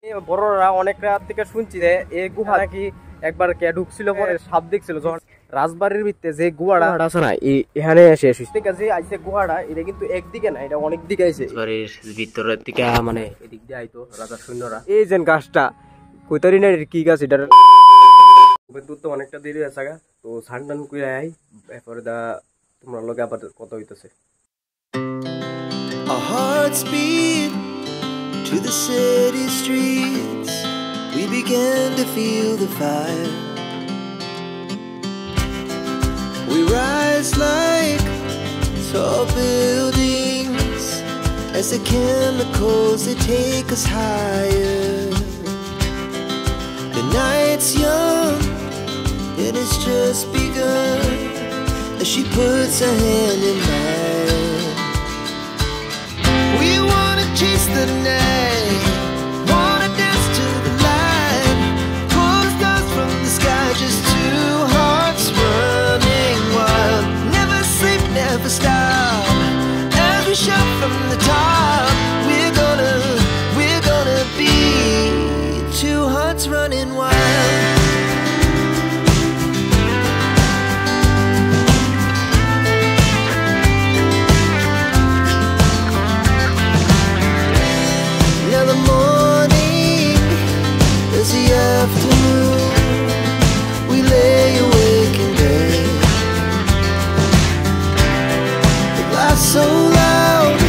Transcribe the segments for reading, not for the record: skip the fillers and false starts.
বড়রা অনেক রাত থেকে শুনছি যে এই গুহা নাকি একবার কে ঢুকছিল পরে সাপ দেখছিল যখন রাজবাড়ির ভিতরে যে গুহাটা আছে না এখানে এসে ঠিক আছে আইছে গুহাটা এটা কিন্তু একদিকে না এটা অনেক দিকে আইছে বাড়ির ভিতরের দিকে মানে এদিক দিয়ে আইতো রাজার সৈন্যরা এই যে গাছটা কইতারি না কি গাছ এটা দুধ তো অনেকটা দেরি হয়েছে তো সানটান করে আই এরপরে দা তোমরা লগে আবার কথা হইতেছে Our hearts beat to the city streets. We began to feel the fire. We rise like tall buildings as the chemicals they take us higher. The night's young and it's just begun as she puts her hand in mine. We wanna chase the night, wanna dance to the light, pull the stars from the sky, just two hearts running wild. Never sleep, never stop, as we shout from the top. We're gonna be two hearts running wild. So loud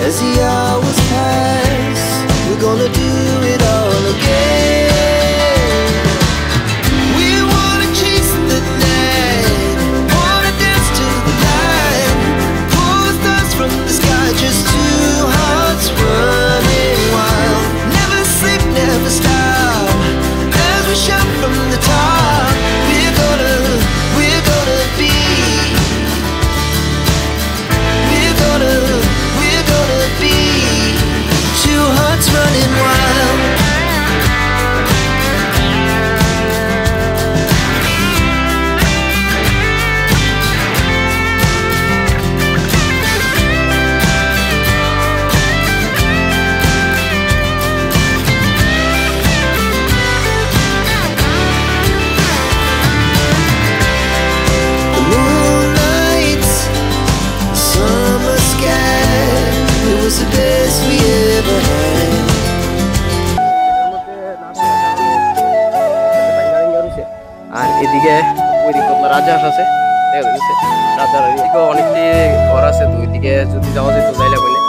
as the hours pass, we're gonna do it all again. We wanna chase the night, wanna dance to the light, pull the stars from the sky, just two hearts running wild. Never sleep, never stop, as we shout from the top. We're gonna be two hearts running wild. The moonlight, summer sky, it was the best we ever had. আর এদিকে ওইদিকে রাজহাঁস আছে দেখা যাচ্ছে রাজার এদিকে অনেকটি ঘর আছে দুই দিকে যদি যাওয়া যেত যাইলে বলে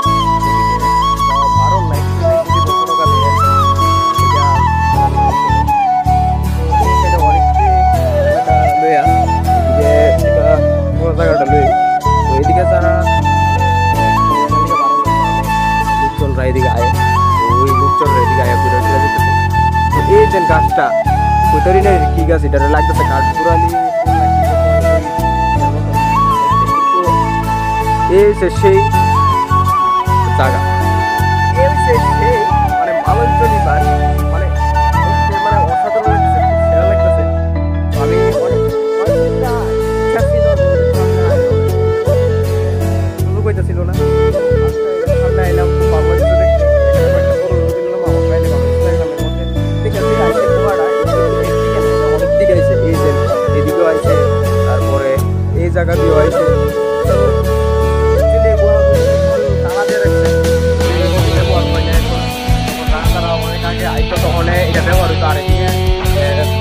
এদিকে যারা লোকজনরা এদিকে আয় ওই লোকজনরা এদিকে আয় ঘুরে ফিরে যেতেছে এই যে গাছটা কোথারি না কি গাছ এটা লাগতেছে কাঠপুরালি এই যে সেই জায়গা এই যে সেই মানে মালঞ্চলি বার মানে মানে অসাধারণ লাগতেছে সেরা লাগতেছে আমি কইতেছিল না এলাম বাংলাদেশে দেখতে এদিকেও আইছে তারপরে এই জায়গা দিয়েও আইছে তারা অনেক আগে আইতো তখন এটা ব্যবহার হইতো আর এদিকে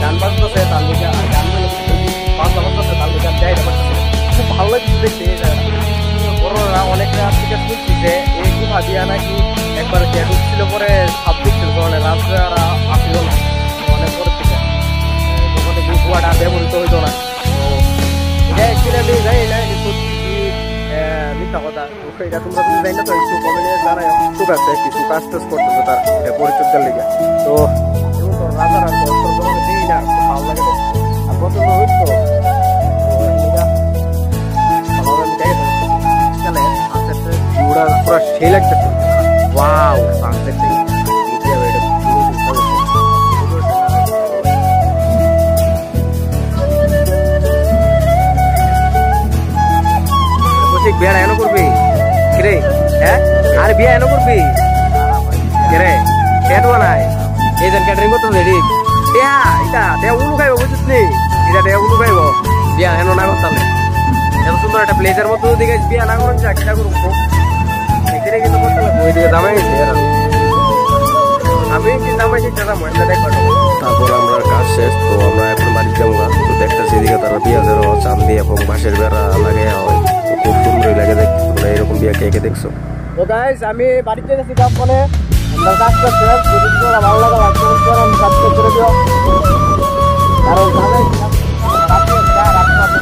গান বাজতেছে তার দিকে আর গান বাজতে বাজতেছে তার দিকে দেয় খুব ভালো লাগছে দেখতে এই জায়গাটা বড়রা অনেক রাত থেকে শুনছি যে এই গুহা দিয়া নাকি একবার কে ঢুকছিল পরে সাপ দেখছিল তখন রাজরা আসছিল না অনেক পরে থেকে তখন এই গুহাটা ব্যবহৃত হইতো না তো এটা অ্যাকচুয়ালি যাই না সত্যি মিথ্যা কথা তো এটা তোমরা যদি যাই না তো একটু কমেন্টে জানাই ঠিক আছে কিছু কাজ টাজ করতেছে তার পরিচর্যার লেগে তো রাজারা যখন দিই না খুব ভালো লাগে আর পছন্দ হইতো পুরা সেই লাগতেছে ওয়াও সানসেট বিয়া এনো করবি কিরে হ্যাঁ আর বিয়া এনো করবি কিরে ডেট বানায় এই যে ক্যাটারিং করতে হবে ঠিক এটা উলু খাইব বুঝছিস নি এটা উলু খাইব বিয়া হেন না করতালে এত সুন্দর একটা প্লেসের মতো দিকে বিয়া না করেন যা কিনা করবো এখানে কিন্তু করতে হবে ওই দিকে দামাই গেছে আমি কি দামাই গেছে মহিলা দেখো তারপর আমরা কাজ শেষ তো আমরা এখন বাড়ি যাবো তো দেখতেছি এদিকে তারা পেঁয়াজের চান্দি এবং বাঁশের বেড়া লাগে হয় তো খুব সুন্দরই লাগে দেখতে তোমরা এরকম বিয়া কে কে দেখছো তো গাইস আমি বাড়িতে গেছি কাজ করে আমরা কাজ করতে যদি তোমরা ভালো লাগে লাইক কমেন্ট করো আমি সাবস্ক্রাইব করে দিও কারণ রাতে